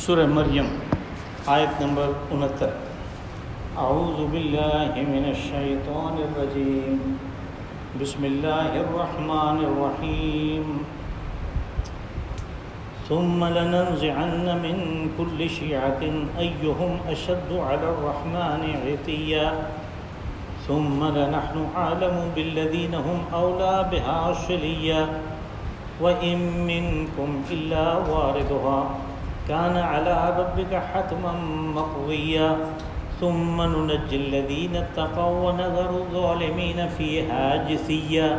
سورہ مریم آیت نمبر 69۔ اعوذ باللہ من الشیطان الرجیم، بسم اللہ الرحمن الرحیم۔ ثم لننزعن من كل شيعة أيهم أشد على الرحمن عتيا ثم لنحن أعلم بالذين هم أولى بها صليا وإن منكم إلا واردها كان على ربك حتما مقضيا ثم ننجي الذين اتقوا ونذر الظالمين فيها جثيا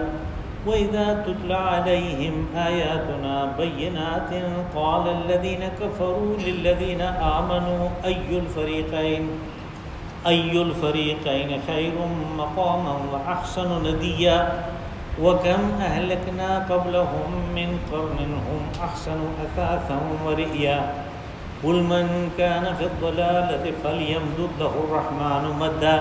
وإذا تتلى عليهم آياتنا بينات قال الذين كفروا للذين آمنوا أي الفريقين خير مقاما وأحسن نديا وكم أهلكنا قبلهم من قرن هم أحسن أثاثا ورئيا قل من كان في الضلالة فليمدد له الرحمن مدا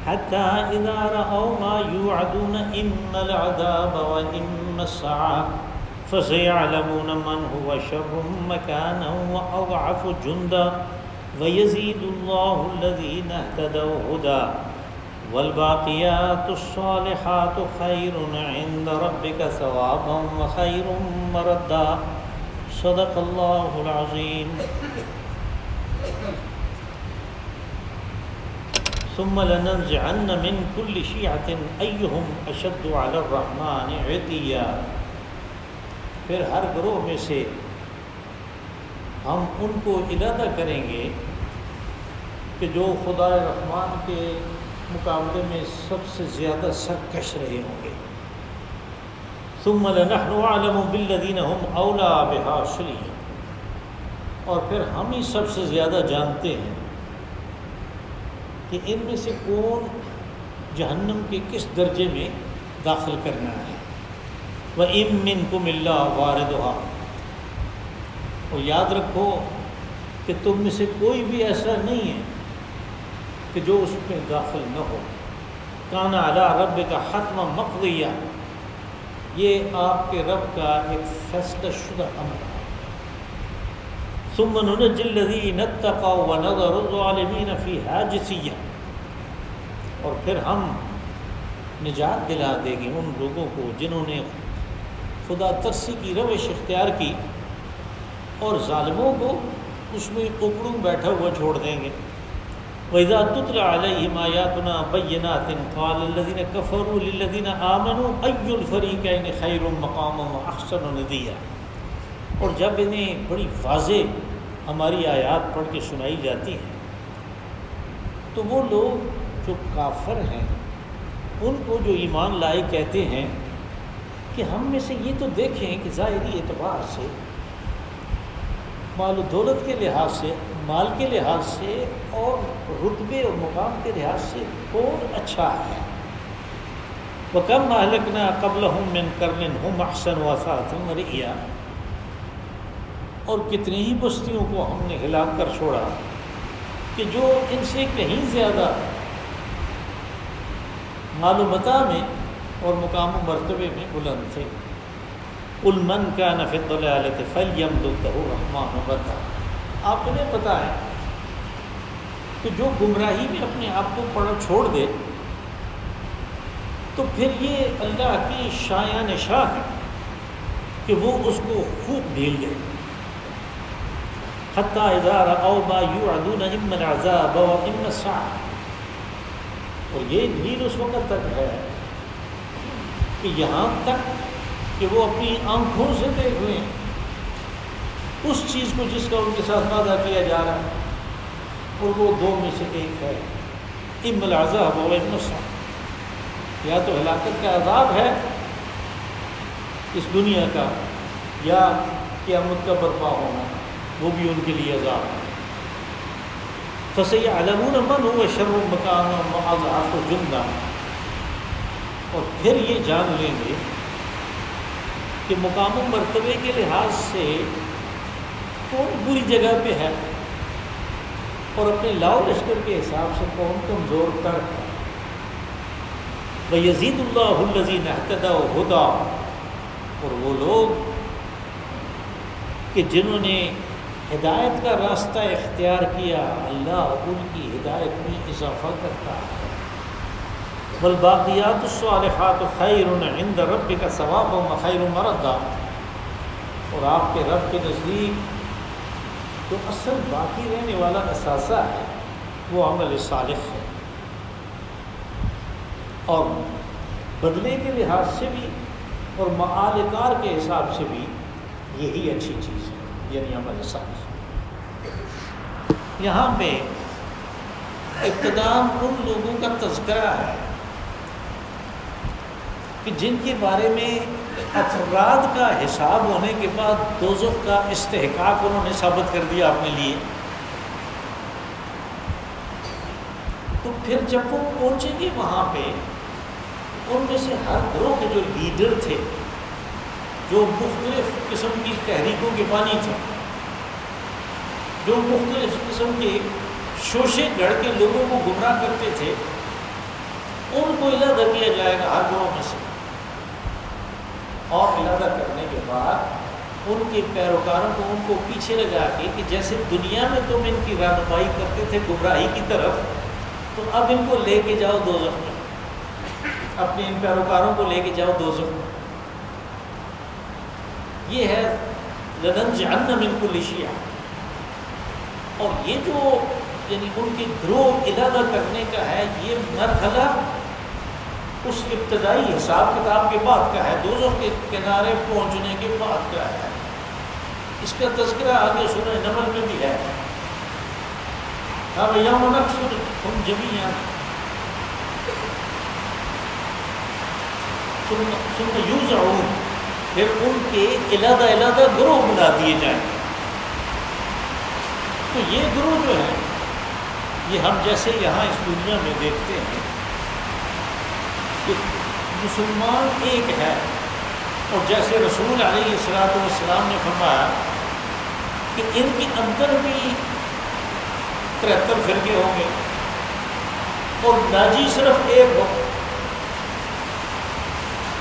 حتى إذا رأوا ما يوعدون إما العذاب وإما الساعة فسيعلمون من هو شر مكانا وأضعف جندا ويزيد الله الذين اهتدوا هدى والباقيات الصالحات خير عند ربك ثوابا وخير مردا صدق الله العظيم۔ ثم لننزعن من كل شيعة أيهم أشد على الرحمن عتيا، پھر ہر گروہ میں سے ہم ان کو ارادہ کریں گے کہ جو خدا رحمان کے مقابلے میں سب سے زیادہ سرکش رہے ہوں گے۔ ثم لنحن اعلم بالذین هم اولی بها صلیا، اور پھر ہم ہی سب سے زیادہ جانتے ہیں کہ ان میں سے کون جہنم کے کس درجے میں داخل کرنا ہے۔ وَإِن مِّنكُمْ إِلَّا وَارِدُهَا، اور یاد رکھو کہ تم میں سے کوئی بھی ایسا نہیں ہے کہ جو اس میں داخل نہ ہو۔ کان علی ربک حتما مقضیا، یہ آپ کے رب کا ایک فیصلہ شدہ امر ہے۔ ثم ننجی الذین اتقوا ونذر الظالمین فیہا جثیا، اور پھر ہم نجات دلا دیں گے ان لوگوں کو جنہوں نے خدا ترسی کی روش اختیار کی، اور ظالموں کو اس میں اکڑوں بیٹھا ہوا چھوڑ دیں گے۔ وَإِذَا تُتْلَى عَلَيْهِمْ آيَاتُنَا بَيِّنَاتٍ قَالَ الَّذِينَ كَفَرُوا لِلَّذِينَ آمَنُوا أَيُّ الْفَرِيقَيْنِ خَيْرٌ مَقَامًا وَأَحْسَنُ نَدِيًّا، اور جب انہیں بڑی واضح ہماری آیات پڑھ کے سنائی جاتی ہیں تو وہ لوگ جو کافر ہیں ان کو جو ایمان لائے کہتے ہیں کہ ہم میں سے یہ تو دیکھیں کہ ظاہری اعتبار سے، مال و دولت کے لحاظ سے، مال کے لحاظ سے اور رتبے اور مقام کے لحاظ سے کون اچھا ہے۔ وَكَمْ أَهْلَكْنَا قَبْلَهُمْ مِنْ قَرْنٍ هُمْ أَحْسَنُ أَثَاثًا وَرِئْيًا، اور کتنی ہی بستیوں کو ہم نے ہلاک کر چھوڑا کہ جو ان سے کہیں زیادہ مال و متاع میں اور مقام و مرتبے میں بلند تھے۔ قُلْ مَنْ كَانَ فِي الضَّلَالَةِ فَلْيَمْدُدْ لَهُ الرَّحْمَنُ مَدًّا، آپ انہیں پتہ ہے کہ جو گمراہی میں اپنے آپ کو چھوڑ دے تو پھر یہ اللہ کی شایان شاہ ہے کہ وہ اس کو خوب ڈھیل دے۔ حَتَّى إِذَا رَأَوْا مَا يُوعَدُونَ إِمَّا الْعَذَابَ وَإِمَّا السَّاعَةَ، اور یہ ڈھیل اس وقت تک ہے کہ یہاں تک کہ وہ اپنی آنکھوں سے دیکھ لیں اس چیز کو جس کا ان کے ساتھ وعدہ کیا جا رہا ہے، اور وہ دو میں سے ایک ہے، اما العذاب و اما الساعۃ، یا تو ہلاکت کا عذاب ہے اس دنیا کا، یا قیامت کا برپا ہونا، وہ بھی ان کے لیے عذاب ہے۔ فَسَيَعْلَمُونَ مَنْ هُوَ شَرٌّ مَكَانًا وَأَضْعَفُ جُنْدًا، اور پھر یہ جان لیں گے کہ مقام و مرتبے کے لحاظ سے کون بری جگہ پہ ہے اور اپنے لاؤ لشکر کے حساب سے کون کمزور تر ہے۔ وَيَزِيدُ اللَّهُ الَّذِينَ اهْتَدَوْا هُدًى، اور وہ لوگ کہ جنہوں نے ہدایت کا راستہ اختیار کیا، اللہ ان کی ہدایت میں اضافہ کرتا ہے۔ والباقیات الصالحات خیر عند ربک ثوابا وخیر مردا، اور آپ کے رب کے نزدیک جو اصل باقی رہنے والا اثاثہ ہے وہ عمل صالح ہے، اور بدلے کے لحاظ سے بھی اور مآل کار کے حساب سے بھی یہی اچھی چیز ہے، یعنی عمل صالح۔ یہاں پہ ابتداء ان لوگوں کا تذکرہ ہے کہ جن کے بارے میں افراد کا حساب ہونے کے بعد دوزخ کا استحقاق انہوں نے ثابت کر دیا اپنے لیے، تو پھر جب وہ پہنچیں گے وہاں پہ، ان میں سے ہر گروہ کے جو لیڈر تھے، جو مختلف قسم کی تحریکوں کے بانی تھے، جو مختلف قسم کے شوشے گڑھ کے لوگوں کو گمراہ کرتے تھے، ان کو علیحدہ کیا جائے گا ہر گروہ میں سے، اور علیحدہ کرنے کے بعد ان کے پیروکاروں کو ان کو پیچھے لگا کے کہ جیسے دنیا میں تم ان کی رہنمائی کرتے تھے گمراہی کی طرف، تو اب ان کو لے کے جاؤ دوزخ میں، اپنے ان پیروکاروں کو لے کے جاؤ دوزخ میں۔ یہ ہے لَنَنزِعَنَّ مِن كُلِّ شِيَعٍ، اور یہ جو یعنی ان کے گروہ علیحدہ کرنے کا ہے، یہ مرحلہ اس ابتدائی حساب کتاب کے بعد کا ہے، دوزخ کے کنارے پہنچنے کے بعد کا ہے۔ اس کا تذکرہ آگے سورہ نمل میں بھی ہے، اب یوم نحشرہم جمیعا ثم یوزعون، پھر ان کے علیحدہ علیحدہ گروہ بنا دیے جائیں گے۔ تو یہ گروہ جو ہے، یہ ہم جیسے یہاں اس دنیا میں دیکھتے ہیں کہ مسلمان ایک ہے، اور جیسے رسول علیہ السلام نے فرمایا کہ ان کے اندر بھی 73 فرقے ہوں گے، اور ناجی صرف ایک ہو،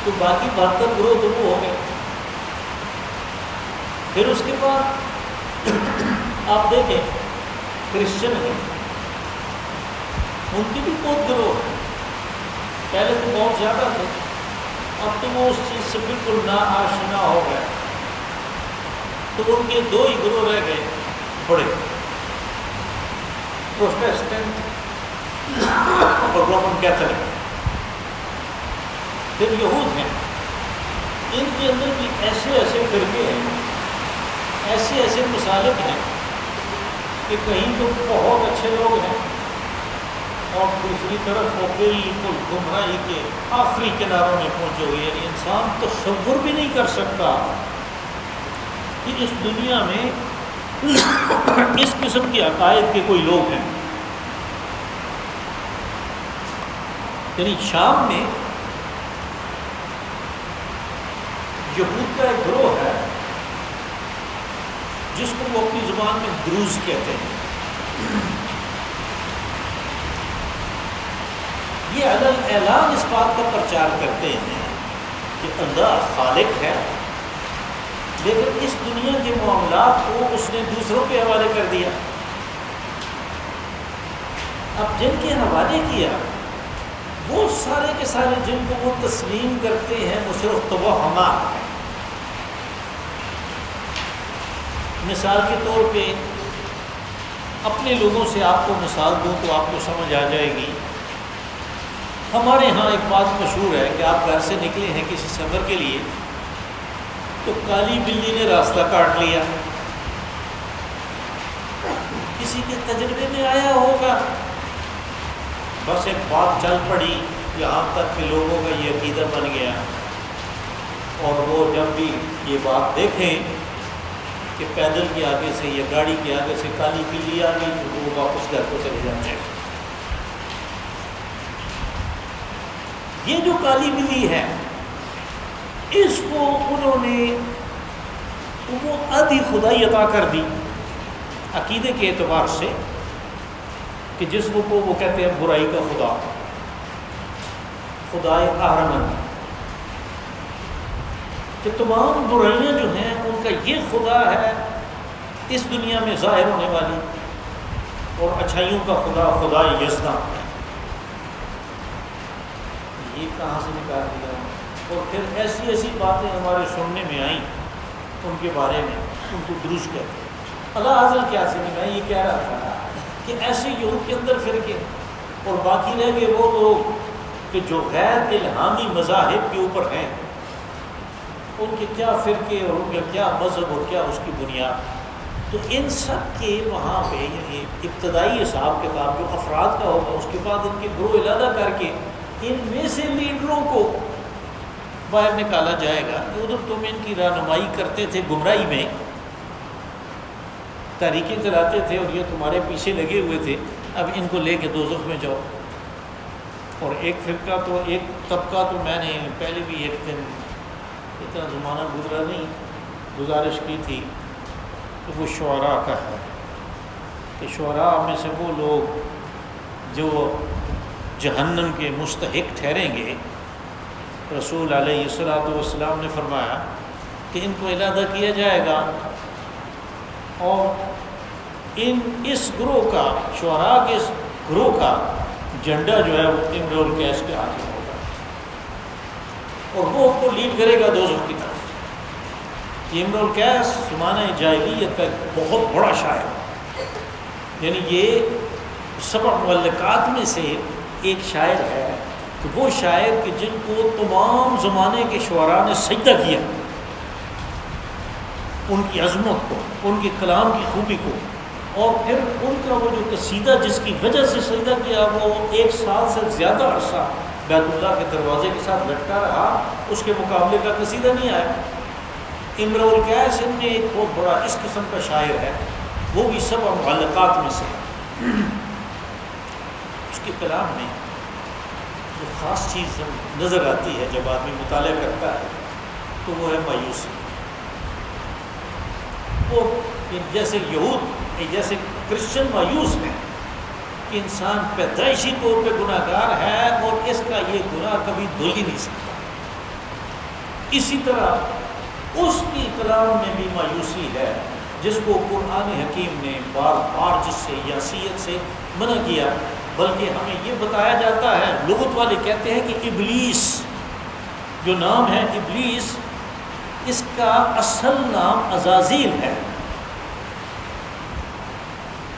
تو باقی 72 گروہ تو وہ ہوں گے۔ پھر اس کے بعد آپ دیکھیں کرسچن ہیں، ان کی بھی بہت گروہ ہے، پہلے تو بہت زیادہ تھے، اب تو وہ اس چیز سے بالکل ناآشنا ہو گئے، تو ان کے 2 ہی گروہ رہ گئے بڑے، پروٹسٹنٹ اور رومن کیتھولک۔ پھر یہود ہیں، ان کے اندر بھی ایسے ایسے فرقے ہیں، ایسے ایسے مسالک ہیں کہ کہیں تو بہت اچھے لوگ ہیں، اور دوسری طرف وہ بالکل گمراہی کے آخری کناروں میں پہنچے ہوئے، یعنی انسان تصور بھی نہیں کر سکتا کہ اس دنیا میں اس قسم کے عقائد کے کوئی لوگ ہیں۔ یعنی شام میں یہود کا ایک گروہ ہے جس کو وہ اپنی زبان میں دروز کہتے ہیں، یہ علل اعلان اس بات کا پرچار کرتے ہیں کہ اللہ خالق ہے، لیکن اس دنیا کے معاملات کو اس نے دوسروں کے حوالے کر دیا۔ اب جن کے حوالے کیا وہ سارے کے سارے جن کو وہ تسلیم کرتے ہیں وہ صرف توہمات ہیں۔ مثال کے طور پہ اپنے لوگوں سے آپ کو مثال دوں تو آپ کو سمجھ آ جائے گی۔ ہمارے ہاں ایک بات مشہور ہے کہ آپ گھر سے نکلے ہیں کسی سفر کے لیے، تو کالی بلی نے راستہ کاٹ لیا، کسی کے تجربے میں آیا ہوگا، بس ایک بات چل پڑی، یہاں تک کہ لوگوں کا یہ عقیدہ بن گیا، اور وہ جب بھی یہ بات دیکھیں کہ پیدل کے آگے سے یا گاڑی کے آگے سے کالی بلی آ گئی تو وہ واپس گھر کو چلے جاتے ہیں۔ یہ جو کالی بلی ہے اس کو انہوں نے وہ آدھی خدائی عطا کر دی عقیدے کے اعتبار سے، کہ جس کو وہ کہتے ہیں برائی کا خدا، خدائے اہرمن، کہ تمام برائیاں جو ہیں ان کا یہ خدا ہے، اس دنیا میں ظاہر ہونے والی اور اچھائیوں کا خدا خدا یزداں، یہ کہاں سے نکال دیا؟ اور پھر ایسی ایسی باتیں ہمارے سننے میں آئیں ان کے بارے میں، ان کو درست کہتے ہیں۔ اللہ حضرت کیا سے میں یہ کہہ رہا تھا کہ ایسے یہود کے اندر فرقے اور باقی رہ گئے وہ لوگ کہ جو غیر الہامی مذاہب کے اوپر ہیں، ان کے کیا فرقے اور ان کا کیا مذہب اور کیا اس کی بنیاد۔ تو ان سب کے وہاں پہ یعنی ابتدائی حساب کتاب جو افراد کا ہوگا، اس کے بعد ان کے گروہ علیحدہ کر کے ان میں سے لیڈروں کو باہر نکالا جائے گا کہ ادھر تم ان کی رہنمائی کرتے تھے گمراہی میں، تحریکیں چلاتے تھے اور یہ تمہارے پیچھے لگے ہوئے تھے، اب ان کو لے کے دوزخ میں جاؤ۔ اور ایک فرقہ تو ایک طبقہ تو میں نے پہلے بھی ایک دن اتنا زمانہ گزرا نہیں گزارش کی تھی کہ وہ شعراء کا ہے کہ شعراء میں سے وہ لوگ جو جہنم کے مستحق ٹھہریں گے، رسول علیہ الصلوۃ والسلام نے فرمایا کہ ان کو علیحدہ کیا جائے گا اور اس گروہ کا، شعراء کے اس گروہ کا جھنڈا جو ہے وہ امرؤ القیس کے ہاتھ میں ہوگا اور وہ ان کو لیڈ کرے گا دوزخ کی طرف۔ یہ امرؤ القیس زمانہ جاہلیت کا ایک بہت بڑا شاعر، یعنی یہ 7 مملکات میں سے ایک شاعر ہے کہ وہ شاعر کہ جن کو تمام زمانے کے شعراء نے سجدہ کیا، ان کی عظمت کو، ان کے کلام کی خوبی کو، اور پھر ان کا وہ جو قصیدہ جس کی وجہ سے سجدہ کیا وہ 1 سال سے زیادہ عرصہ بیت اللہ کے دروازے کے ساتھ لٹکا رہا، اس کے مقابلے کا قصیدہ نہیں آیا۔ امرؤ القیس ان میں ایک بہت بڑا اس قسم کا شاعر ہے، وہ بھی 7 معلقات میں سے۔ اس کے کلام میں جو خاص چیز نظر آتی ہے جب آدمی مطالعہ کرتا ہے تو وہ ہے مایوسی۔ وہ جیسے یہود، جیسے کرسچن مایوس ہیں کہ انسان پیدائشی طور پہ گناہ گار ہے اور اس کا یہ گناہ کبھی دھل ہی نہیں سکتا، اسی طرح اس کی کلام میں بھی مایوسی ہے جس کو قرآن حکیم نے بار بار جس سے یاسیت سے منع کیا، بلکہ ہمیں یہ بتایا جاتا ہے، لغت والے کہتے ہیں کہ ابلیس جو نام ہے ابلیس، اس کا اصل نام عزازیل ہے۔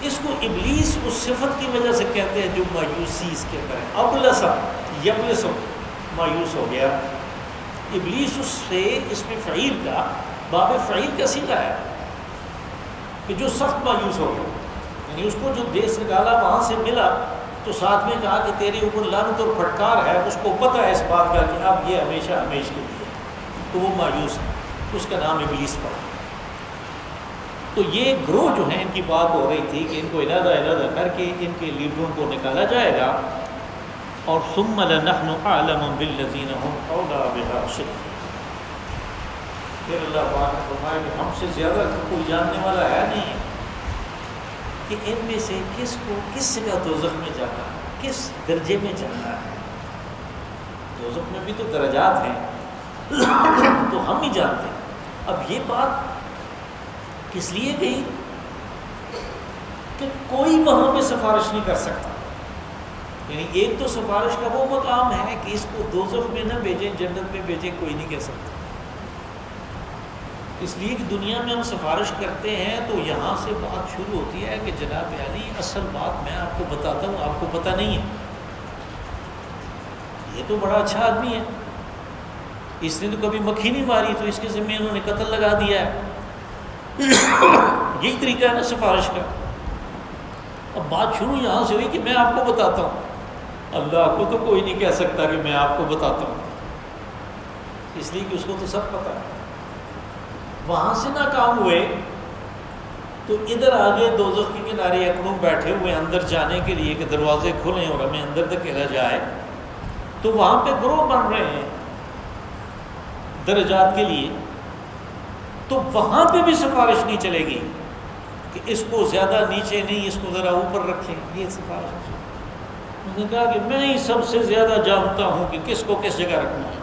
اس کو ابلیس اس صفت کی وجہ سے کہتے ہیں جو مایوسی اس کے اندر ہے۔ ابلسا یبلسو، مایوس ہو گیا۔ ابلیس اس سے اس میں فعیل کا باب فعیل کا صیغہ ہے کہ جو سخت مایوس ہو گیا، یعنی اس کو جو دیس نکالا وہاں سے ملا تو ساتھ میں کہا کہ تیرے اوپر لعنت اور پھٹکار ہے، اس کو پتہ ہے اس بات کا کہ اب یہ ہمیشہ ہمیشہ کے لیے، تو وہ مایوس ہے، اس کا نام ابلیس پڑا۔ تو یہ گروہ جو ہیں ان کی بات ہو رہی تھی کہ ان کو علیحدہ کر کے ان کے لیڈروں کو نکالا جائے گا، اور ثم لنحن اعلم بالذین هم اولی بها صدقا، پھر اللہ پاک نے فرمایا کہ ہم سے زیادہ کوئی جاننے والا ہے نہیں کہ ان میں سے کس کو کس جگہ دوزخ میں جانا ہے، کس درجے میں جانا ہے۔ دوزخ میں بھی تو درجات ہیں تو ہم ہی جانتے ہیں۔ اب یہ بات کس لیے گئی کہ کوئی وہاں پہ سفارش نہیں کر سکتا، یعنی ایک تو سفارش کا وہ مقام ہے کہ اس کو دوزخ میں نہ بھیجیں، جنت میں بھیجیں، کوئی نہیں کہہ سکتا۔ اس لیے کہ دنیا میں ہم سفارش کرتے ہیں تو یہاں سے بات شروع ہوتی ہے کہ جناب علی اصل بات میں آپ کو بتاتا ہوں، آپ کو پتہ نہیں ہے، یہ تو بڑا اچھا آدمی ہے، اس نے تو کبھی مکھی نہیں ماری تو اس کے ذمہ انہوں نے قتل لگا دیا ہے۔ یہی طریقہ ہے نا سفارش کا۔ اب بات شروع یہاں سے ہوئی کہ میں آپ کو بتاتا ہوں، اللہ کو تو کوئی نہیں کہہ سکتا کہ میں آپ کو بتاتا ہوں، اس لیے کہ اس کو تو سب پتہ ہے۔ وہاں سے ناکام ہوئے تو ادھر آگے دوزخ کے کنارے اکڑوں بیٹھے ہوئے اندر جانے کے لیے کہ دروازے کھلیں اور ہمیں اندر دھکیلا جائے، تو وہاں پہ گروہ بن رہے ہیں درجات کے لیے، تو وہاں پہ بھی سفارش نہیں چلے گی کہ اس کو زیادہ نیچے نہیں، اس کو ذرا اوپر رکھیں، یہ سفارش نہیں۔ انہوں نے کہا کہ میں ہی سب سے زیادہ جانتا ہوں کہ کس کو کس جگہ رکھنا ہے۔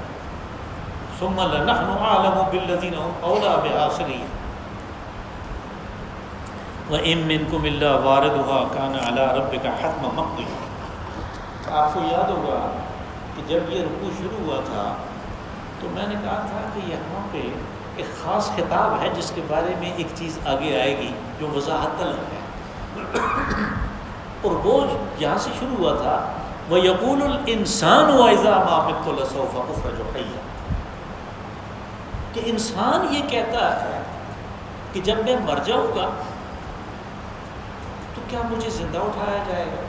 ثم لنحن اعلم بالذین هم اولی بها صلیا، وَإِن مِّنكُمْ إِلَّا وَارِدُهَا كَانَ عَلَىٰ رَبِّكَ حَتْمًا مَقْضِيًّا۔ آپ کو یاد ہوگا کہ جب یہ رکوع شروع ہوا تھا تو میں نے کہا تھا کہ یہاں پہ ایک خاص خطاب ہے جس کے بارے میں ایک چیز آگے آئے گی جو وضاحت طلب ہے، اور وہ یہاں سے شروع ہوا تھا وَيَقُولُ الْإِنسَانُ وَإِذَا مَا مِتُّ لَسَوْفَ أُخْرَجُ حَيًّا، کہ انسان یہ کہتا ہے کہ جب میں مر جاؤں گا تو کیا مجھے زندہ اٹھایا جائے گا۔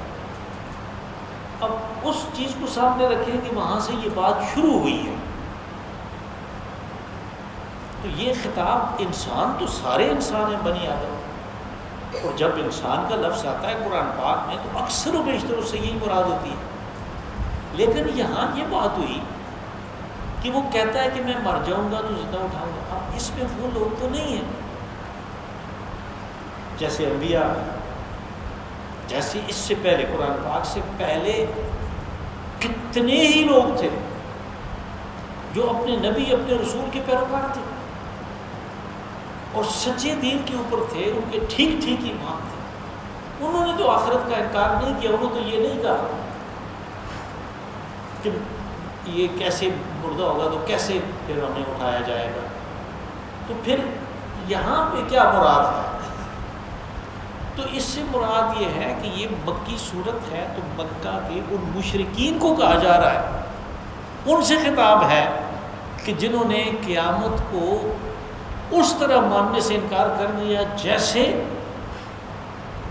اب اس چیز کو سامنے رکھیں کہ وہاں سے یہ بات شروع ہوئی ہے، تو یہ خطاب انسان تو سارے انسان ہیں، بنی آدم، اور جب انسان کا لفظ آتا ہے قرآن پاک میں تو اکثر و بیشتر اس سے یہی مراد ہوتی ہے، لیکن یہاں یہ بات ہوئی کہ وہ کہتا ہے کہ میں مر جاؤں گا تو زندہ اٹھاؤں گا۔ اب اس میں وہ لوگ تو نہیں ہیں جیسے انبیاء، جیسے اس سے پہلے قرآن پاک سے پہلے کتنے ہی لوگ تھے جو اپنے نبی اپنے رسول کے پیروکار تھے اور سچے دین کے اوپر تھے، ان کے ٹھیک ٹھیک ایمان تھے، انہوں نے تو آخرت کا انکار نہیں کیا، انہوں نے تو یہ نہیں کہا کہ یہ کیسے مردہ ہوگا تو کیسے پھر ہمیں اٹھایا جائے گا۔ تو پھر یہاں پہ کیا مراد ہے؟ تو اس سے مراد یہ ہے کہ یہ مکی صورت ہے، تو مکہ کے ان مشرکین کو کہا جا رہا ہے، ان سے خطاب ہے کہ جنہوں نے قیامت کو اس طرح ماننے سے انکار کر دیا جیسے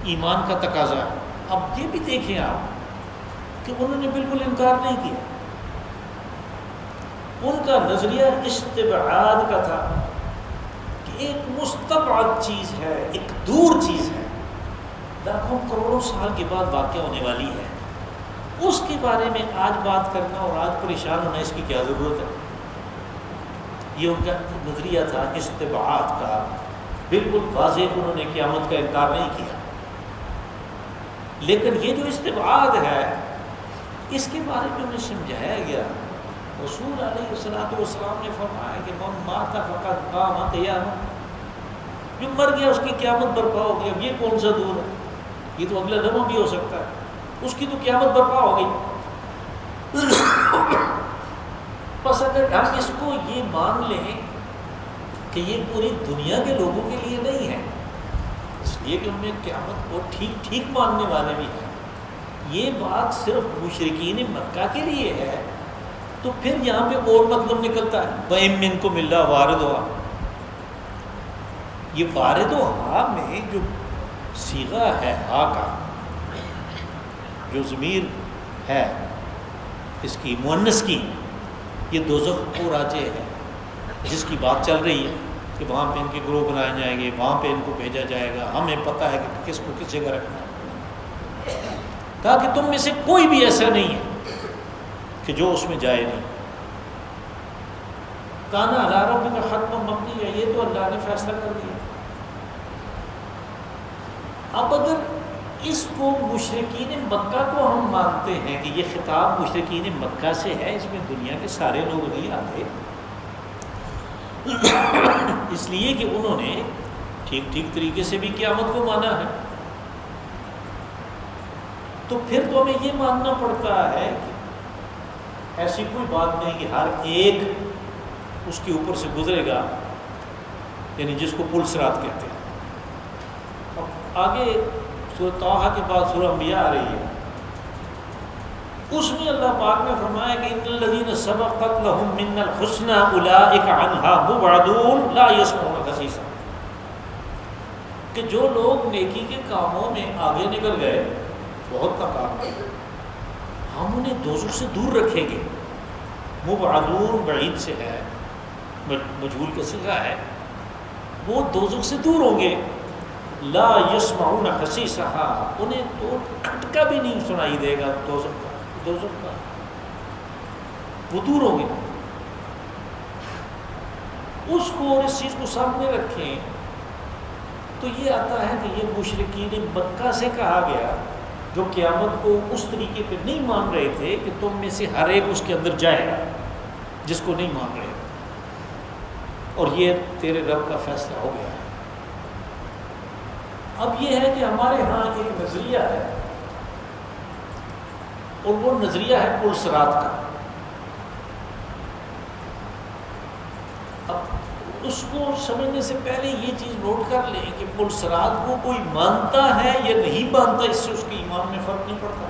ایمان کا تقاضا ہے۔ اب یہ بھی دیکھیں آپ کہ انہوں نے بالکل انکار نہیں کیا، ان کا نظریہ استبعاد کا تھا کہ ایک مستبعد چیز ہے، ایک دور چیز ہے، لاکھوں کروڑوں سال کے بعد واقع ہونے والی ہے، اس کے بارے میں آج بات کرنا اور آج پریشان ہونا اس کی کیا ضرورت ہے۔ یہ ان کا نظریہ تھا استبعاد کا، بالکل واضح انہوں نے قیامت کا انکار نہیں کیا، لیکن یہ جو استبعاد ہے اس کے بارے میں انہیں سمجھایا گیا۔ رسول علیہ والسلام نے فرمایا کہ من مات فقد قام قیامہ، جو مر گیا اس کی قیامت برپا ہو گئی۔ اب یہ کون سا دور ہے، یہ تو اگلا لمحہ بھی ہو سکتا ہے، اس کی تو قیامت برپا ہو گئی۔ بس اگر ہم اس کو یہ مان لیں کہ یہ پوری دنیا کے لوگوں کے لیے نہیں ہے، اس لیے کہ ان میں قیامت کو ٹھیک ٹھیک ماننے والے بھی ہیں، یہ بات صرف مشرکین مکہ کے لیے ہے، تو پھر یہاں پہ اور مطلب نکلتا ہے وَإِن مِّنكُمْ إِلَّا وَارِدُهَا۔ یہ واردھا میں جو صیغہ ہے ہا کا، جو ضمیر ہے اس کی مؤنث کی، یہ دوزخ کو راجع ہے، جس کی بات چل رہی ہے کہ وہاں پہ ان کے گروہ بنائے جائیں گے، وہاں پہ ان کو بھیجا جائے گا، ہمیں پتہ ہے کہ کس کو کس جگہ رکھنا ہے، تاکہ تم میں سے کوئی بھی ایسا نہیں ہے کہ جو اس میں جائے نہیں۔ کانا علی ربک حتما مقضیہ، یہ تو اللہ نے فیصلہ کر دیا۔ اب اگر اس کو مشرکین مکہ کو ہم مانتے ہیں کہ یہ خطاب مشرکین مکہ سے ہے، اس میں دنیا کے سارے لوگ نہیں آتے، اس لیے کہ انہوں نے ٹھیک ٹھیک طریقے سے بھی قیامت کو مانا ہے، تو پھر تو ہمیں یہ ماننا پڑتا ہے کہ ایسی کوئی بات نہیں کہ ہر ایک اس کے اوپر سے گزرے گا، یعنی جس کو پل صراط کہتے ہیں۔ اب آگے سورۃ طٰہٰ کے بعد سورۃ انبیاء آ رہی ہے، اس میں اللہ پاک نے فرمایا کہ ان الذین سبقت لهم منا الحسنى اولئک عنها مبعدون لا يسمعون حسیسا، کہ جو لوگ نیکی کے کاموں میں آگے نکل گئے، بہت مقام ہے، ہم انہیں دوزخ سے دور رکھیں گے۔ مبعدون بعید سے ہے، مجہول کا صیغہ ہے، وہ دوزخ سے دور ہوں گے۔ لا یسمعون حسیسہا، انہیں تو کھٹکا بھی نہیں سنائی دے گا دوزخ کا، وہ دور ہوں گے۔ اس کو اور اس چیز کو سامنے رکھیں تو یہ آتا ہے کہ یہ مشرکین مکہ سے کہا گیا جو قیامت کو اس طریقے پہ نہیں مان رہے تھے کہ تم میں سے ہر ایک اس کے اندر جائے گا، جس کو نہیں مان رہے، اور یہ تیرے رب کا فیصلہ ہو گیا ہے۔ اب یہ ہے کہ ہمارے ہاں ایک نظریہ ہے، اور وہ نظریہ ہے پل صراط کا۔ اب اس کو سمجھنے سے پہلے یہ چیز نوٹ کر لیں کہ پل صراط کو کوئی مانتا ہے یا نہیں مانتا، اس سے اس کے ایمان میں فرق نہیں پڑتا،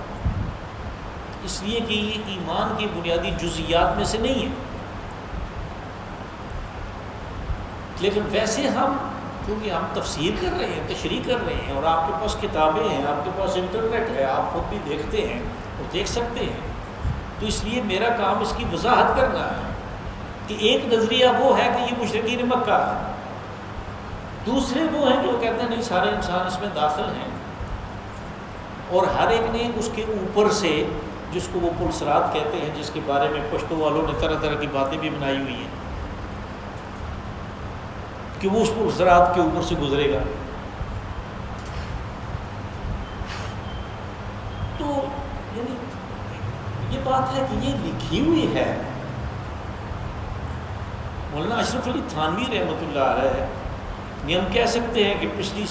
اس لیے کہ یہ ایمان کی بنیادی جزئیات میں سے نہیں ہے۔ لیکن ویسے ہم، کیونکہ ہم تفسیر کر رہے ہیں، تشریح کر رہے ہیں، اور آپ کے پاس کتابیں ہیں، آپ کے پاس انٹرنیٹ ہے، آپ خود بھی دیکھتے ہیں اور دیکھ سکتے ہیں، تو اس لیے میرا کام اس کی وضاحت کرنا ہے کہ ایک نظریہ وہ ہے کہ یہ مشرکین مکہ ہے، دوسرے وہ ہیں کہ وہ کہتے ہیں نہیں سارے انسان اس میں داخل ہیں، اور ہر ایک نے اس کے اوپر سے، جس کو وہ پل صراط کہتے ہیں، جس کے بارے میں پشتو والوں نے طرح طرح کی باتیں بھی بنائی ہوئی ہیں کہ وہ اس پل صراط کے اوپر سے گزرے گا، تو یعنی یہ بات ہے کہ یہ لکھی ہوئی ہے۔ مولانا اشرف علی تھانوی رحمۃ اللہ علیہ نے، ہم کہہ سکتے ہیں کہ پچھلی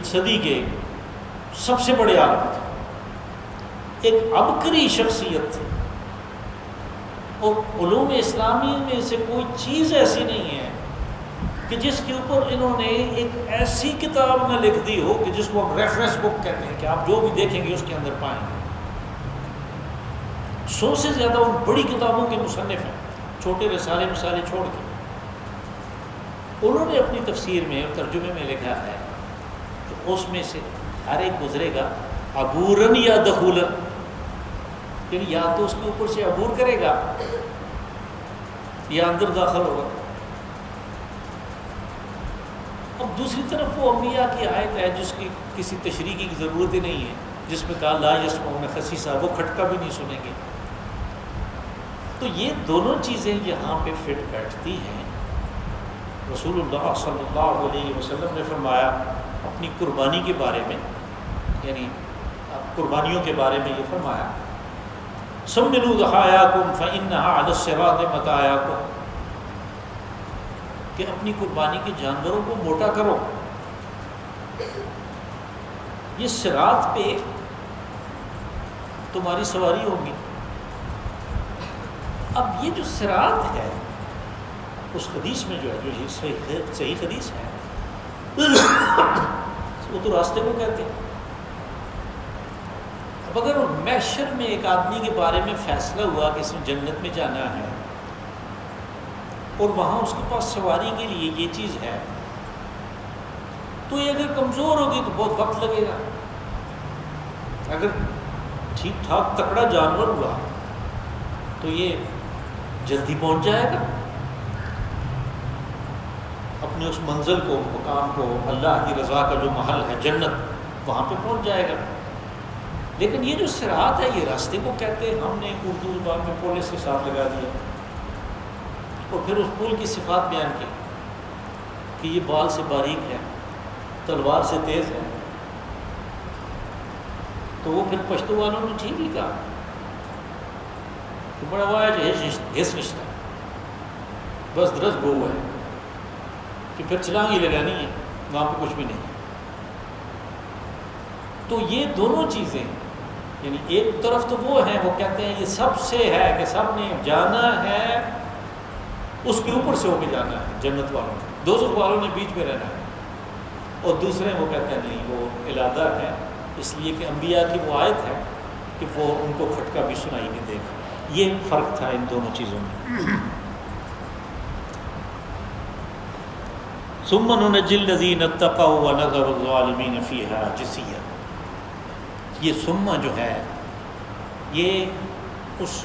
صدی کے سب سے بڑے عالم تھے، ایک عبقری شخصیت تھی، اور علوم اسلامی میں سے کوئی چیز ایسی نہیں ہے کہ جس کے اوپر انہوں نے ایک ایسی کتاب نہ لکھ دی ہو کہ جس کو ہم ریفرنس بک کہتے ہیں، کہ آپ جو بھی دیکھیں گے اس کے اندر پائیں گے۔ 100 سے زیادہ ان بڑی کتابوں کے مصنف ہیں، چھوٹے رسالے مسالے چھوڑ کے۔ انہوں نے اپنی تفسیر میں اور ترجمے میں لکھا ہے کہ اس میں سے ہر ایک گزرے گا عبوراً یا دخولاً، یعنی یا تو اس کے اوپر سے عبور کرے گا یا اندر داخل ہوگا۔ اب دوسری طرف وہ انبیاء کی آیت ہے جس کی کسی تشریح کی ضرورت ہی نہیں ہے، جس میں کہا لا یسمعون خسیسا، وہ کھٹکا بھی نہیں سنیں گے۔ تو یہ دونوں چیزیں یہاں پہ فٹ بیٹھتی ہیں۔ رسول اللہ صلی اللہ علیہ وسلم نے فرمایا اپنی قربانی کے بارے میں، یعنی قربانیوں کے بارے میں یہ فرمایا سمنوا ضحایاکم فإنہا علی الصراط مطایاکم، کہ اپنی قربانی کے جانوروں کو موٹا کرو، یہ صراط پہ تمہاری سواری ہوگی۔ اب یہ جو صراط ہے اس حدیث میں جو ہے، جو صحیح حدیث ہے، وہ تو راستے کو کہتے ہیں۔ اب اگر محشر میں ایک آدمی کے بارے میں فیصلہ ہوا کہ اس نے جنت میں جانا ہے، اور وہاں اس کے پاس سواری کے لیے یہ چیز ہے، تو یہ اگر کمزور ہوگی تو بہت وقت لگے گا، اگر ٹھیک ٹھاک تکڑا جانور ہوا تو یہ جلدی پہنچ جائے گا اپنے اس منزل کو، مقام کو، اللہ کی رضا کا جو محل ہے جنت، وہاں پہ پہنچ جائے گا۔ لیکن یہ جو صراط ہے یہ راستے کو کہتے ہیں، ہم نے اردو زبان میں پولیس کے ساتھ لگا دیا، اور پھر اس پل کی صفات بیان کی کہ یہ بال سے باریک ہے، تلوار سے تیز ہے، تو وہ پھر پشتو والوں نے ٹھیک ہی کہا کہ بڑا ہوا ہے ہس نشتہ، بس درس گو ہے کہ پھر چھلانگ لگانی ہے، وہاں پہ کچھ بھی نہیں۔ تو یہ دونوں چیزیں، یعنی ایک طرف تو وہ ہیں، وہ کہتے ہیں یہ سب سے ہے کہ سب نے جانا ہے، اس کے اوپر سے ہو کے جانا ہے، جنت والوں نے، دوزخ والوں نے بیچ میں رہنا ہے، اور دوسرے وہ کہتے ہیں نہیں، وہ علادہ ہے، اس لیے کہ انبیاء کی وہ آیت ہے کہ وہ ان کو کھٹکا بھی سنائی نہیں دے گا۔ یہ فرق تھا ان دونوں چیزوں میں۔ ثم ننجی الذین اتقوا ونذر الظالمین فیہا جثیا، یہ ثم جو ہے یہ اس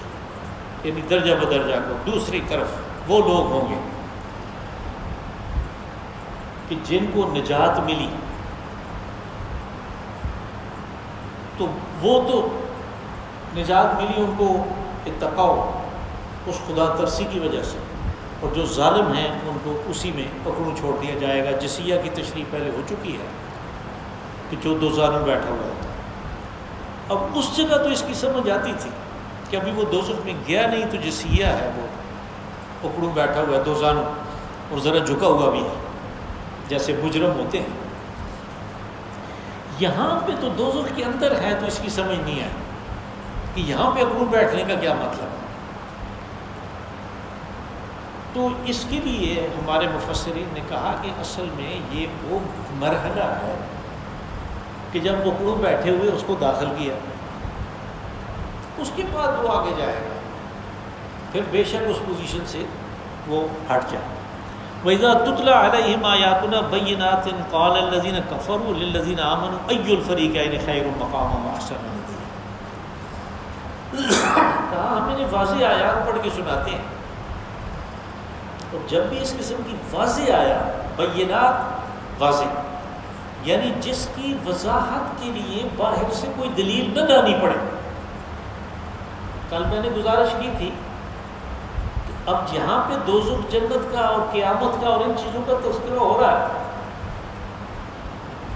یعنی درجہ بدرجہ کو، دوسری طرف وہ لوگ ہوں گے کہ جن کو نجات ملی، تو وہ تو نجات ملی ان کو اتقوا، اس خدا ترسی کی وجہ سے، اور جو ظالم ہیں ان کو اسی میں پکڑوں چھوڑ دیا جائے گا۔ جسیہ کی تشریح پہلے ہو چکی ہے کہ جو دو ظالم بیٹھا ہوا ہوتا ہے۔ اب اس جگہ تو اس کی سمجھ آتی تھی کہ ابھی وہ دوزخ میں گیا نہیں، تو جسیہ ہے، وہ پکڑوں بیٹھا ہوا ہے دو ظالم، اور ذرا جھکا ہوا بھی ہے جیسے مجرم ہوتے ہیں۔ یہاں پہ تو دوزخ کے اندر ہے تو اس کی سمجھ نہیں آئی کہ یہاں پہ اکڑوں بیٹھنے کا کیا مطلب ہے۔ تو اس کے لیے ہمارے مفسرین نے کہا کہ اصل میں یہ وہ مرحلہ ہے کہ جب اکڑوں بیٹھے ہوئے اس کو داخل کیا، اس کے بعد وہ آگے جائے گا، پھر بے شک اس پوزیشن سے وہ ہٹ جائے۔ وَإِذَا تُتْلَى عَلَيْهِمْ آيَاتُنَا بَيِّنَاتٍ قَالَ الَّذِينَ كَفَرُوا لِلَّذِينَ آمَنُوا أَيُّ الْفَرِيقَيْنِ خَيْرٌ مَقَامًا وَأَحْسَنُ نَدِيًّا۔ کہا ہم انہیں واضح آیات پڑھ کے سناتے ہیں، اور جب بھی اس قسم کی واضح آیات، بینات واضح، یعنی جس کی وضاحت کے لیے باہر سے کوئی دلیل نہ لانی پڑے۔ کل میں نے گزارش کی تھی کہ اب یہاں پہ دوزخ جنت کا اور قیامت کا اور ان چیزوں کا تذکرہ ہو رہا ہے،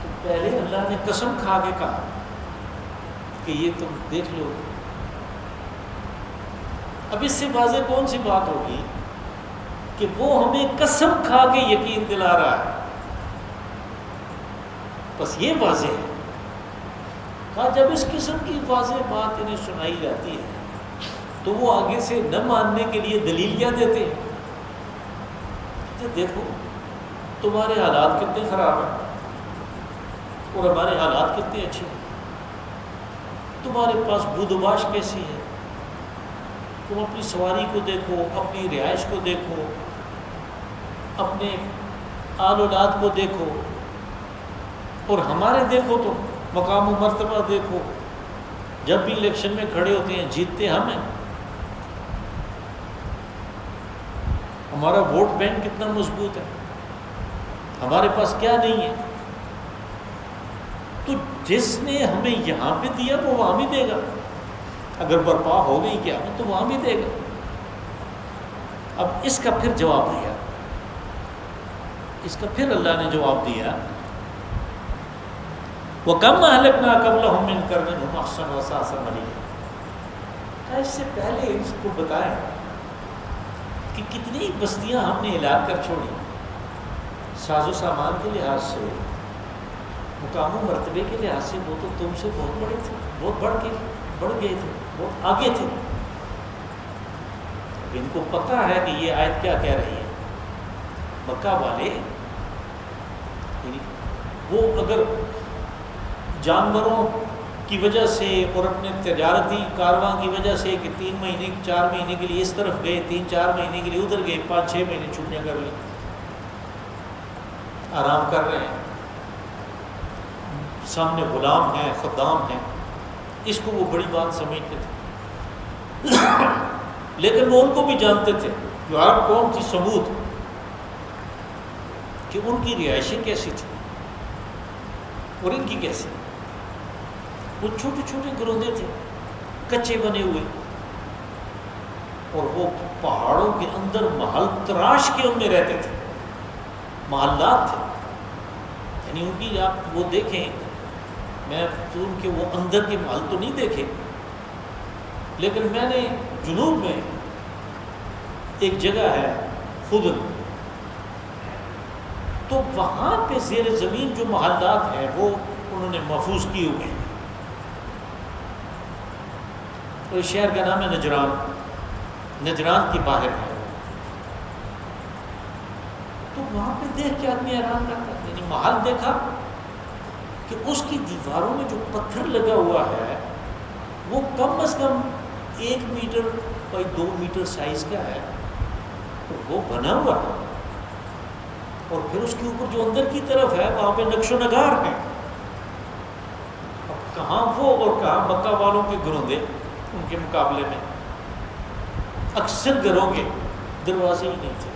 تو پہلے اللہ نے قسم کھا کے کہا کہ یہ تم دیکھ لو۔ اب اس سے واضح کون سی بات ہوگی کہ وہ ہمیں قسم کھا کے یقین دلا رہا ہے، بس یہ واضح ہے۔ کہا جب اس قسم کی واضح بات انہیں سنائی جاتی ہے تو وہ آگے سے نہ ماننے کے لیے دلیل کیا دیتے ہیں؟ کہ دیکھو تمہارے حالات کتنے خراب ہیں اور ہمارے حالات کتنے اچھے ہیں، تمہارے پاس بود و باش کیسی ہے، تم اپنی سواری کو دیکھو، اپنی رہائش کو دیکھو، اپنے آل اولاد کو دیکھو، اور ہمارے دیکھو تو مقام و مرتبہ دیکھو، جب بھی الیکشن میں کھڑے ہوتے ہیں جیتتے ہم ہیں، ہمارا ووٹ بینک کتنا مضبوط ہے، ہمارے پاس کیا نہیں ہے۔ تو جس نے ہمیں یہاں پہ دیا وہ وہاں بھی دے گا، اگر برپا ہو گئی قیامت تو وہاں بھی دے گا۔ اب اس کا پھر جواب دیا، اس کا پھر اللہ نے جواب دیا، وَكَمْ أَهْلَكْنَا قَبْلَهُم مِّن قَرْنٍ هُمْ أَحْسَنُ وَأَحْسَنُ عَمَلًا۔ اس سے پہلے اس کو بتائیں کہ کتنی بستیاں ہم نے ہلاک کر چھوڑی، ساز و سامان کے لحاظ سے، مقام و مرتبے کے لحاظ سے وہ تو تم سے بہت بڑے تھے، بہت بڑھ گئے تھے، بہت آگے تھے۔ اب ان کو پتہ ہے کہ یہ آیت کیا کہہ رہی ہے۔ مکہ والے وہ اگر جانوروں کی وجہ سے اور اپنے تجارتی کارواں کی وجہ سے کہ 3 مہینے 4 مہینے کے لیے اس طرف گئے، 3-4 مہینے کے لیے ادھر گئے، 5-6 مہینے چھٹیاں کر لی، آرام کر رہے ہیں، سامنے غلام ہیں، خدام ہیں، اس کو وہ بڑی بات سمجھتے تھے۔ لیکن وہ ان کو بھی جانتے تھے، جو عرب قوم تھی سمود، کہ ان کی رہائشیں کیسی تھیں اور ان کی کیسی۔ وہ چھوٹے چھوٹے گروندے تھے، کچے بنے ہوئے، اور وہ پہاڑوں کے اندر محل تراش کے ان میں رہتے تھے، محلات تھے، یعنی ان کی آپ وہ دیکھیں، میں تو ان کے وہ اندر کے محل تو نہیں دیکھے، لیکن میں نے جنوب میں ایک جگہ ہے خدن، تو وہاں پہ زیر زمین جو محلات ہیں وہ انہوں نے محفوظ کیے ہوئے ہیں۔ تو اس شہر کا نام ہے نجران، نجران کی باہر ہے۔ تو وہاں پہ دیکھ کے آدمی حیران رہتا ہے، یعنی محل دیکھا کہ اس کی دیواروں میں جو پتھر لگا ہوا ہے وہ کم از کم 1 میٹر بائی 2 میٹر سائز کا ہے، تو وہ بنا ہوا ہے، اور پھر اس کے اوپر جو اندر کی طرف ہے وہاں پہ نقش و نگار ہے۔ اب کہاں وہ اور کہاں مکہ والوں کے گروندے، ان کے مقابلے میں اکثر گھروں کے دروازے ہی نہیں تھے،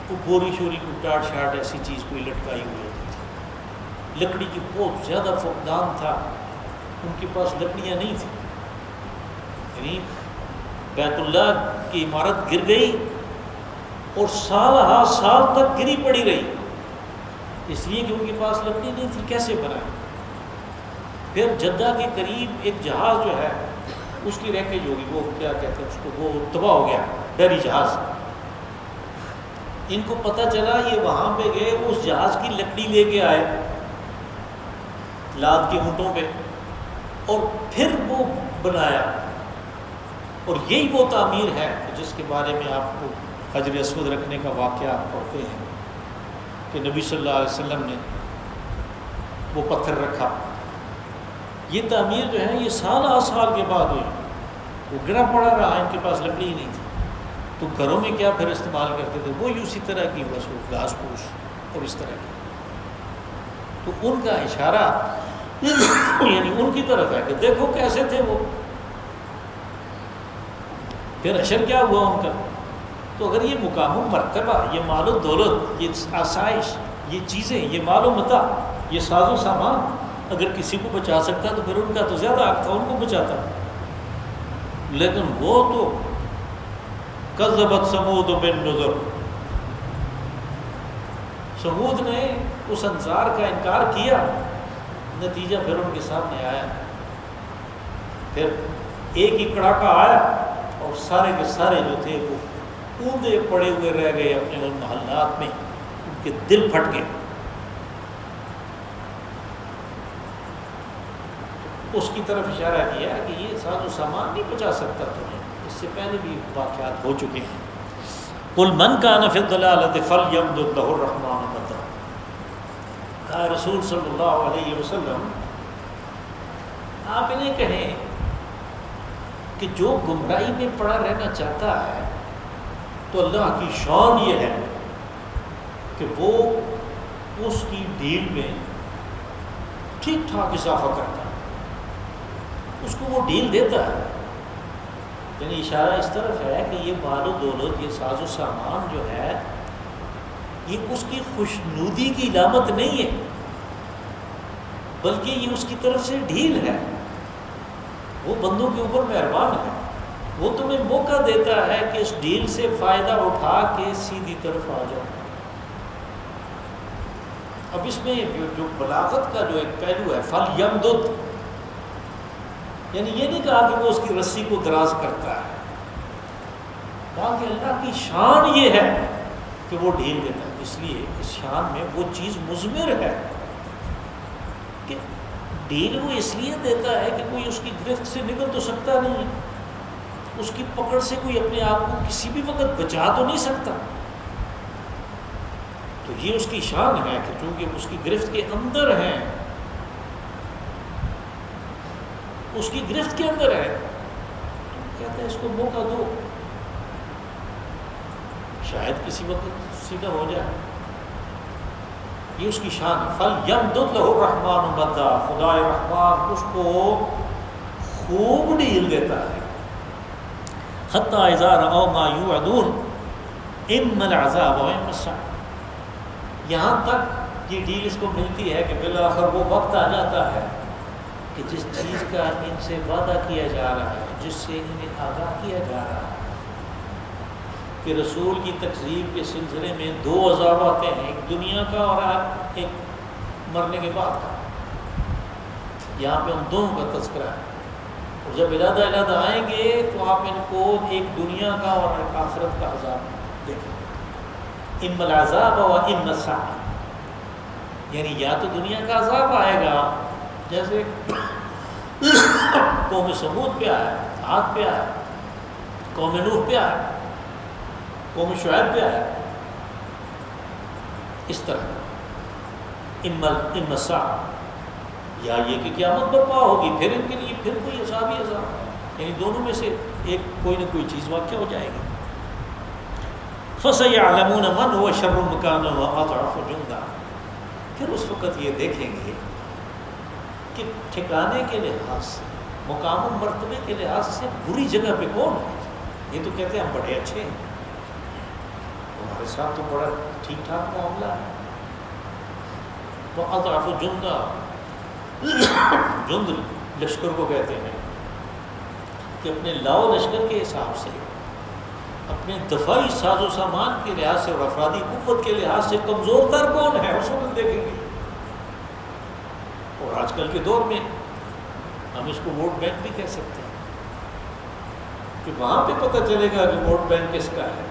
وہ بوری شوری کو ٹاٹ شاٹ ایسی چیز کوئی لٹکائی ہوئی ہوتی تھی، لکڑی کی بہت زیادہ فقدان تھا، ان کے پاس لکڑیاں نہیں تھیں، یعنی بیت اللہ کی عمارت گر گئی اور سال ہا سال تک گری پڑی رہی، اس لیے کہ ان کے پاس لکڑی نہیں تھی، کیسے بنائے۔ پھر جدہ کے قریب ایک جہاز جو ہے اس کی ریکیج ہوگی، وہ کیا کہتے ہیں اس کو، وہ تباہ ہو گیا، بحری جہاز۔ ان کو پتہ چلا یہ وہاں پہ گئے، اس جہاز کی لکڑی لے کے آئے، لاد کے اونٹوں پہ، اور پھر وہ بنایا. اور یہی وہ تعمیر ہے جس کے بارے میں آپ کو حجر اسود رکھنے کا واقعہ پڑھتے ہیں کہ نبی صلی اللہ علیہ وسلم نے وہ پتھر رکھا. یہ تعمیر جو ہے یہ سال کے بعد ہوئی. وہ گرا پڑا رہا، ان کے پاس لکڑی ہی نہیں تھی، تو گھروں میں کیا پھر استعمال کرتے تھے؟ وہ اسی طرح کی بس وہ گھاس پھوس اور اس طرح کی. تو ان کا اشارہ یعنی ان کی طرف ہے کہ دیکھو کیسے تھے وہ. پھر اشر کیا ہوا ان کا؟ تو اگر یہ مقام و مرتبہ، یہ مال و دولت، یہ آسائش، یہ چیزیں، یہ مال و متاع، یہ ساز و سامان اگر کسی کو بچا سکتا تو پھر ان کا تو زیادہ حق تھا ان کو بچاتا. لیکن وہ تو کذبت ثمود بالنذر، ثمود نے اس انذار کا انکار کیا، نتیجہ پھر ان کے سامنے آیا. پھر ایک ہی کڑاکا آیا اور سارے کے سارے جو تھے وہ اونده پڑے ہوئے رہ گئے اپنے ان محلات میں، ان کے دل پھٹ گئے. اس کی طرف اشارہ کیا کہ یہ ساز و سامان نہیں بچا سکتا تمہیں. اس سے پہلے بھی واقعات ہو چکے ہیں. قل من کان فی الضلالۃ فلیمدد لہ الرحمن مدا. کہا رسول صلی اللہ علیہ وسلم آپ انہیں کہیں کہ جو گمراہی میں پڑا رہنا چاہتا ہے تو اللہ کی شان یہ ہے کہ وہ اس کی ڈیل میں ٹھیک ٹھاک اضافہ کرتا ہے، اس کو وہ ڈیل دیتا ہے. یعنی اشارہ اس طرف ہے کہ یہ مال و دولت، یہ ساز و سامان جو ہے یہ اس کی خوشنودی کی علامت نہیں ہے، بلکہ یہ اس کی طرف سے ڈھیل ہے. وہ بندوں کے اوپر مہربان ہے، وہ تمہیں موقع دیتا ہے کہ اس ڈیل سے فائدہ اٹھا کے سیدھی طرف آ جاؤ. اب اس میں جو بلاغت کا جو ایک پہلو ہے فَلْيَمْدُدْ، یعنی یہ نہیں کہا کہ وہ اس کی رسی کو دراز کرتا ہے، کہا کہ اللہ کی شان یہ ہے کہ وہ ڈھیل دیتا ہے. اس لیے اس شان میں وہ چیز مضمر ہے کہ ڈھیل وہ اس لیے دیتا ہے کہ کوئی اس کی گرفت سے نکل تو سکتا نہیں ہے، اس کی پکڑ سے کوئی اپنے آپ کو کسی بھی وقت بچا تو نہیں سکتا. تو یہ اس کی شان ہے کہ چونکہ اس کی گرفت کے اندر ہیں، اس کی گرفت کے اندر ہے، کہتا ہے اس کو موقع دو، شاید کسی وقت سیدھا ہو جائے. یہ اس کی شان ہے. فَلْيَمْدُدْ لَهُ الرَّحْمَنُ مَدًّا، خدا رحمان اس کو خوب ڈیل دیتا ہے. حَتَّى إِذَا رَأَوْا مَا يُوعَدُونَ إِمَّا الْعَذَابَ وَإِمَّا السَّعْدَ، یہاں تک یہ ڈیل اس کو ملتی ہے کہ بالآخر وہ وقت آ جاتا ہے کہ جس چیز کا ان سے وعدہ کیا جا رہا ہے، جس سے انہیں آگاہ کیا جا رہا ہے کہ رسول کی تکذیب کے سلسلے میں 2 عذاب آتے ہیں، ایک دنیا کا اور ایک مرنے کے بعد کا. یہاں پہ ان دونوں کا تذکرہ ہے. اور جب علیحدہ آئیں گے تو آپ ان کو ایک دنیا کا اور ایک آخرت کا عذاب دیکھیں. اِمَّا الْعَذَابَ وَإِمَّا السَّعْدَ، یعنی یا تو دنیا کا عذاب آئے گا جیسے قوم ثمود پہ آیا، عاد پہ آیا، قوم نوح پہ آیا، قوم شعیب پہ آیا، اس طرح اِمَّا السَّاعَةُ، یا یہ کہ قیامت برپا ہوگی پھر ان کے لیے پھر کوئی عذاب ہی عذاب، یعنی دونوں میں سے ایک کوئی نہ کوئی چیز واقع ہو جائے گی. فَسَيَعْلَمُونَ مَنْ هُوَ شَرٌّ مَكَانًا وَأَضْعَفُ جُنْدًا، پھر اس وقت یہ دیکھیں گے کہ ٹھکانے کے لحاظ سے، مقام و مرتبے کے لحاظ سے بری جگہ پہ کون ہے. یہ تو کہتے ہیں ہم بڑے اچھے ہیں، ہمارے ساتھ تو بڑا ٹھیک ٹھاک معاملہ ہے. تو اضعف جندہ، جند لشکر کو کہتے ہیں کہ اپنے لاؤ لشکر کے حساب سے، اپنے دفاعی ساز و سامان کے لحاظ سے اور افرادی قوت کے لحاظ سے کمزور تر کون ہے اس وقت دیکھیں گے. اور آج کل کے دور میں ہم اس کو ووٹ بینک بھی کہہ سکتے ہیں کہ وہاں پہ پتہ چلے گا کہ ووٹ بینک کس کا ہے.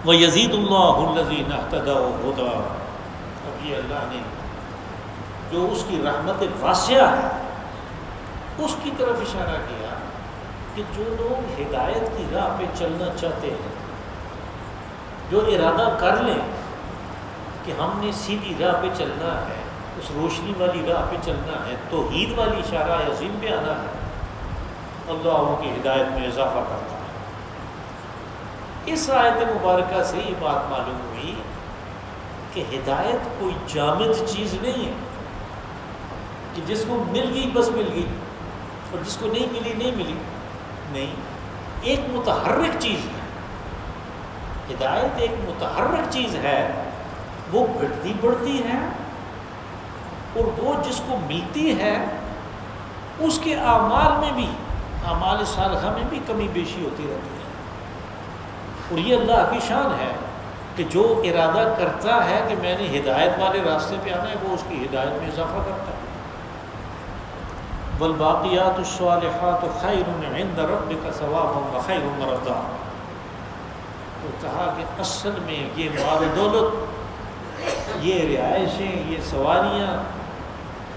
وَيَزِيدُ اللَّهُ الَّذِينَ اهْتَدَوْا هُدًى، اب یہ اللہ نے جو اس کی رحمت واسعہ ہے اس کی طرف اشارہ کیا کہ جو لوگ ہدایت کی راہ پہ چلنا چاہتے ہیں، جو ارادہ کر لیں کہ ہم نے سیدھی راہ پہ چلنا ہے، اس روشنی والی راہ پہ چلنا ہے، توحید والی اشارہ عظیم پہ آنا ہے، اللہ ان کی ہدایت میں اضافہ کرتا ہے۔ اس آیت مبارکہ سے یہ بات معلوم ہوئی کہ ہدایت کوئی جامد چیز نہیں ہے کہ جس کو مل گئی بس مل گئی اور جس کو نہیں ملی نہیں ملی، نہیں، ایک متحرک چیز ہے۔ ہدایت ایک متحرک چیز ہے، وہ گھٹتی بڑھتی ہے، اور وہ جس کو ملتی ہے اس کے اعمال میں بھی، اعمال صالحہ میں بھی کمی بیشی ہوتی رہتی ہے۔ اور یہ اللہ کی شان ہے کہ جو ارادہ کرتا ہے کہ میں نے ہدایت والے راستے پہ آنا ہے، وہ اس کی ہدایت میں اضافہ کرتا ہے۔ والباقیات الصالحات خیر عند ربک ثوابا وخیر مرضا۔ تو کہا کہ اصل میں یہ مال و دولت، یہ رہائشیں، یہ سواریاں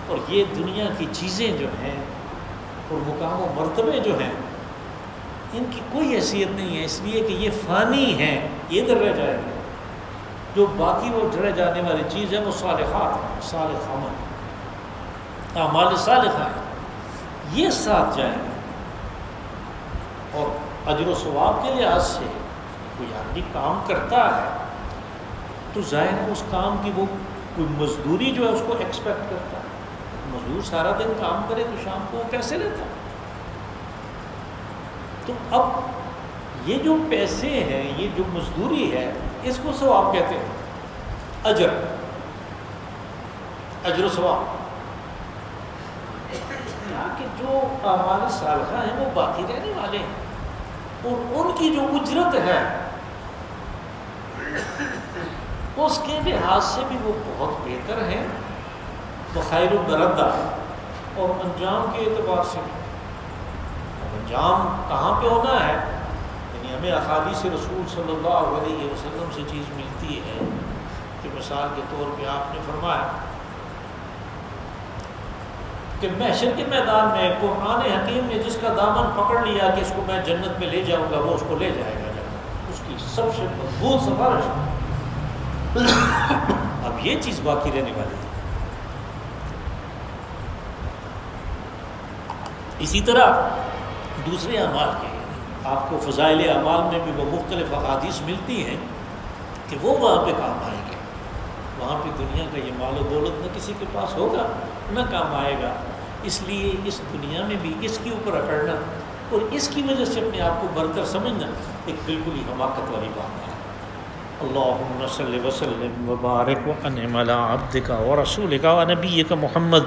اور یہ دنیا کی چیزیں جو ہیں اور مقام و مرتبے جو ہیں، ان کی کوئی حیثیت نہیں ہے، اس لیے کہ یہ فانی ہیں، یہ ادھر رہ جائے گا۔ جو باقی وہ رہ جانے والی چیز ہے وہ صالحات ہیں، صالح عمل، اعمال صالحہ ہیں، یہ ساتھ جائیں گے۔ اور اجر و ثواب کے لحاظ سے کوئی آدمی کام کرتا ہے تو ظاہر ہے اس کام کی وہ کوئی مزدوری جو ہے اس کو ایکسپیکٹ کرتا ہے۔ مزدور سارا دن کام کرے تو شام کو وہ پیسے لیتا ہے۔ تو اب یہ جو پیسے ہیں، یہ جو مزدوری ہے، اس کو ثواب کہتے ہیں، اجر و ثواب۔ کہ جو اعمال صالحہ ہیں وہ باقی رہنے والے ہیں، اور ان کی جو اجرت ہے اس کے لحاظ سے بھی وہ بہت بہتر ہیں، بخیر مردہ، اور انجام کے اعتبار سے بھی۔ انجام کہاں پہ ہونا ہے؟ یعنی ہمیں احادیث رسول صلی اللہ علیہ وسلم سے چیز ملتی ہے کہ مثال کے طور پہ آپ نے فرمایا کہ محشر کے میدان میں قرآن حکیم نے جس کا دامن پکڑ لیا کہ اس کو میں جنت میں لے جاؤں گا، وہ اس کو لے جائے گا جنت، اس کی سب سے مضبوط سفارش۔ اب یہ چیز باقی رہنے والی ہے۔ اسی طرح دوسرے اعمال کے آپ کو فضائل اعمال میں بھی وہ مختلف احادیث ملتی ہیں کہ وہ وہاں پہ کام آئیں گے۔ وہاں پہ دنیا کا یہ مال و دولت نہ کسی کے پاس ہوگا نہ کام آئے گا، اس لیے اس دنیا میں بھی اس کے اوپر اکڑنا اور اس کی وجہ سے اپنے آپ کو برتر سمجھنا ایک بالکل ہی حماقت والی بات ہے۔ اللہم صلی وسلم وبارک وانعم علی عبدک ورسولک ونبیک محمد